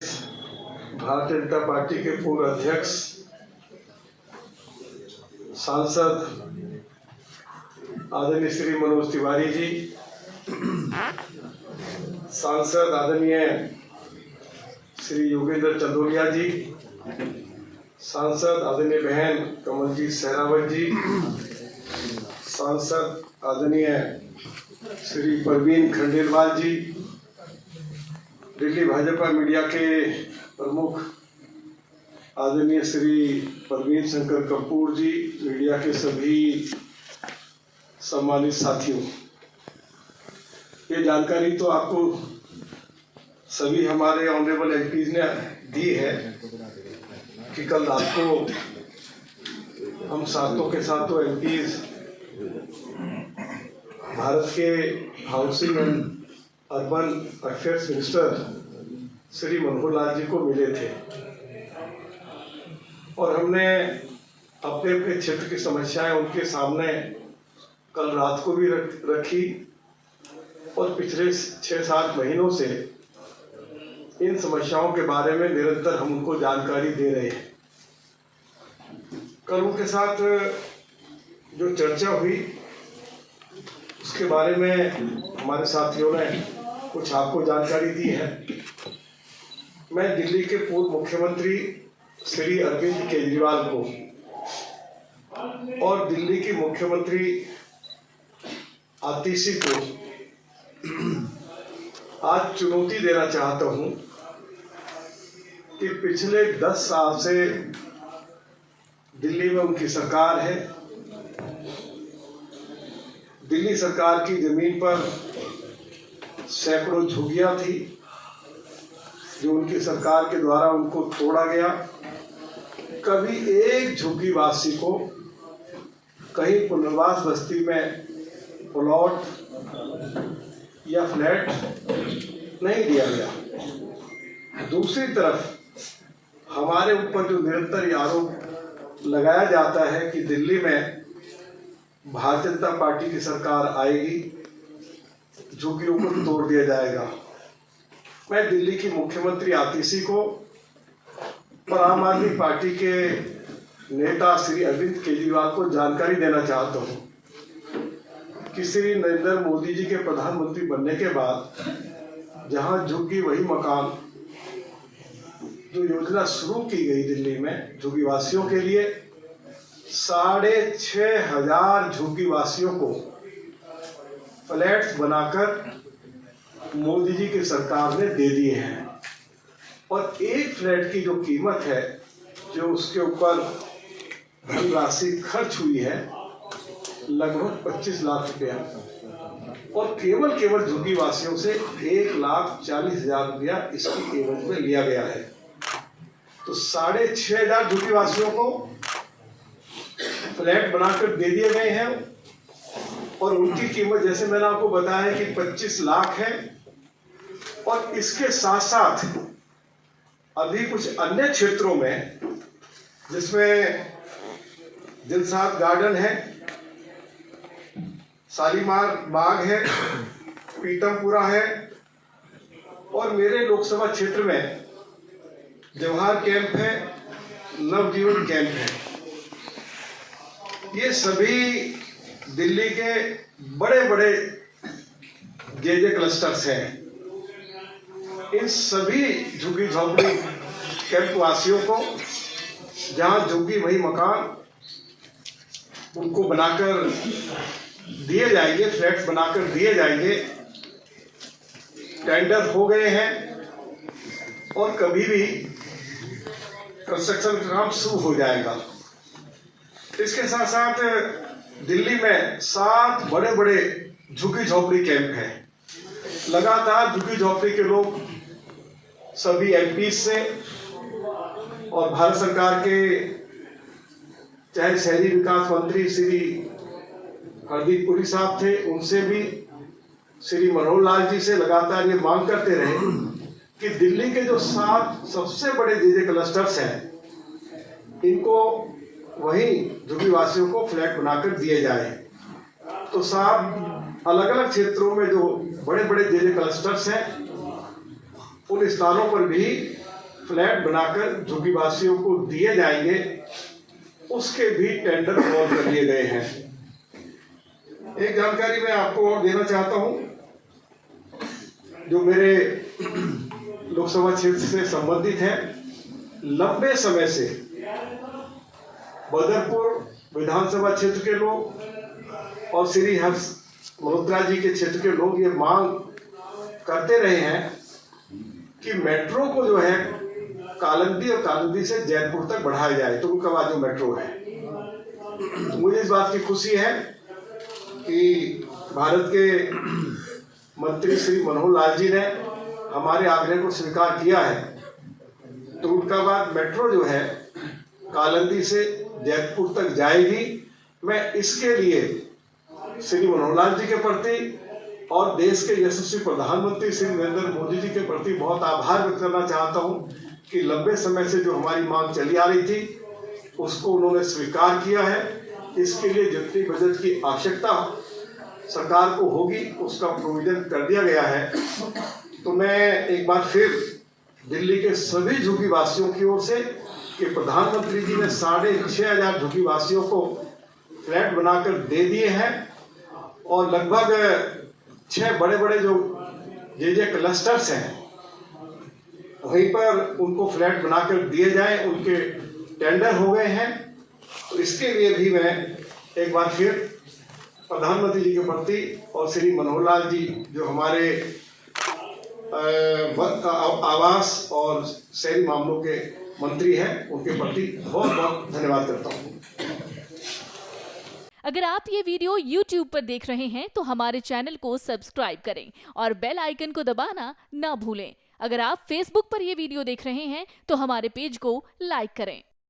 Bharatiya Janata party के पूर्व अध्यक्ष सांसद आदरणीय श्री मनोज तिवारी जी, सांसद आदरणीय श्री योगेंद्र चंदोलिया जी, सांसद आदरणीय बहन कमलजीत सहरावत जी, सांसद आदरणीय श्री परवीन खंडेलवाल जी, दिल्ली भाजपा मीडिया के प्रमुख आदरणीय श्री परवीन शंकर कपूर जी, मीडिया के सभी सम्मानित साथियों, ये जानकारी तो आपको सभी हमारे ऑनरेबल एमपीज ने दी है कि कल रात को हम सातों के सातों एमपीज भारत के housing and urban affairs minister Shri Manohar Lal ji को मिले थे और हमने अपने अपने क्षेत्र की समस्याएं उनके सामने कल रात को भी रखी और पिछले 6-7 महीनों से इन समस्याओं के बारे में निरंतर हम उनको जानकारी दे रहे हैं। कल उनके साथ जो चर्चा हुई उसके बारे में हमारे साथियों ने कुछ आपको जानकारी दी है। मैं दिल्ली के पूर्व मुख्यमंत्री श्री अरविंद केजरीवाल को और दिल्ली की मुख्यमंत्री आतिशी को आज चुनौती देना चाहता हूं कि पिछले 10 साल से दिल्ली में उनकी सरकार है। दिल्ली सरकार की जमीन पर सैकड़ों झुग्गियां थी जो उनकी सरकार के द्वारा उनको तोड़ा गया। कभी एक झुग्गी वासी को कहीं पुनर्वास बस्ती में प्लॉट या फ्लैट नहीं दिया गया। दूसरी तरफ हमारे ऊपर जो निरंतर ये आरोप लगाया जाता है कि दिल्ली में भारतीय जनता पार्टी की सरकार आएगी, झुग्गियों को तोड़ दिया जाएगा। मैं दिल्ली की मुख्यमंत्री आतिशी को और आम आदमी पार्टी के नेता श्री अरविंद केजरीवाल को जानकारी देना चाहता हूं कि श्री नरेंद्र मोदी जी के प्रधानमंत्री बनने के बाद जहां झुग्गी वही मकान जो योजना शुरू की गई दिल्ली में झुग्गी वासियों के लिए, 6,500 झुग्गी वासियों को फ्लैट्स बनाकर मोदी जी की सरकार ने दे दिए हैं और एक फ्लैट की जो कीमत है, जो उसके ऊपर राशि खर्च हुई है, लगभग 25 लाख रुपया और केवल झुग्गी वासियों से 1,40,000 रुपया इसकी एवज में लिया गया है। तो 6,500 झुग्गी वासियों को फ्लैट बनाकर दे दिए गए हैं और उनकी कीमत जैसे मैंने आपको बताया कि 25 लाख है। और इसके साथ साथ अभी कुछ अन्य क्षेत्रों में जिसमें दिलशाद गार्डन है, शालीमार बाग है, पीतमपुरा है और मेरे लोकसभा क्षेत्र में जवाहर कैंप है, नवजीवन कैंप है। ये सभी दिल्ली के बड़े बड़े जे क्लस्टर्स हैं। इन सभी झुग्गी झोंपड़ी कैंप वासियों को जहां झुग्गी वही मकान उनको बनाकर दिए जाएंगे, फ्लैट्स बनाकर दिए जाएंगे। टेंडर हो गए हैं और कभी भी कंस्ट्रक्शन का काम शुरू हो जाएगा। इसके साथ साथ दिल्ली में 7 बड़े बड़े झुग्गी झोंपड़ी कैंप हैं। लगातार झुग्गी झोंपड़ी के लोग सभी एमपी से और भारत सरकार के चाहे शहरी विकास मंत्री श्री हरदीप पुरी साहब थे, उनसे भी श्री मनोहर लाल जी से लगातार ये मांग करते रहे कि दिल्ली के जो 7 सबसे बड़े जे क्लस्टर्स हैं, इनको वहीं झुग्गी वासियों को फ्लैट बनाकर दिए जाए। तो 7 अलग अलग क्षेत्रों में जो बड़े बड़े जे क्लस्टर्स हैं, उन स्थानों पर भी फ्लैट बनाकर झुग्गीवासियों को दिए जाएंगे, उसके भी टेंडर कॉल कर लिए गए हैं। एक जानकारी मैं आपको और देना चाहता हूं, जो मेरे लोकसभा क्षेत्र से संबंधित है। लंबे समय से बदरपुर विधानसभा क्षेत्र के लोग और श्री हर्ष मल्होत्रा जी के क्षेत्र के लोग ये मांग करते रहे हैं कि मेट्रो को जो है कालंदी और कालंदी से जैतपुर तक बढ़ाया जाए, तो उनका बाद जो मेट्रो है। तो मुझे इस बात की खुशी है कि भारत के मंत्री श्री मनोहर लाल जी ने हमारे आग्रह को स्वीकार किया है। तो उनका बाद मेट्रो जो है कालंदी से जैतपुर तक जाएगी। मैं इसके लिए श्री मनोहर लाल जी के प्रति और देश के यशस्वी प्रधानमंत्री श्री नरेंद्र मोदी जी के प्रति बहुत आभार व्यक्त करना चाहता हूं कि लंबे समय से जो हमारी मांग चली आ रही थी उसको उन्होंने स्वीकार किया है। इसके लिए जितनी बजट की आवश्यकता सरकार को होगी उसका प्रोविजन कर दिया गया है। तो मैं एक बार फिर दिल्ली के सभी झुग्गीवासियों की ओर से कि प्रधानमंत्री जी ने 6,500 झुग्गीवासियों को फ्लैट बनाकर दे दिए हैं और लगभग 6 बड़े बड़े जो जे क्लस्टर्स हैं वहीं पर उनको फ्लैट बनाकर दिए जाए, उनके टेंडर हो गए हैं। तो इसके लिए भी मैं एक बार फिर प्रधानमंत्री जी के प्रति और श्री मनोहर लाल जी जो हमारे आवास और शहरी मामलों के मंत्री हैं उनके प्रति बहुत बहुत धन्यवाद करता हूँ। अगर आप ये वीडियो YouTube पर देख रहे हैं तो हमारे चैनल को सब्सक्राइब करें और बेल आइकन को दबाना ना भूलें। अगर आप Facebook पर ये वीडियो देख रहे हैं तो हमारे पेज को लाइक करें।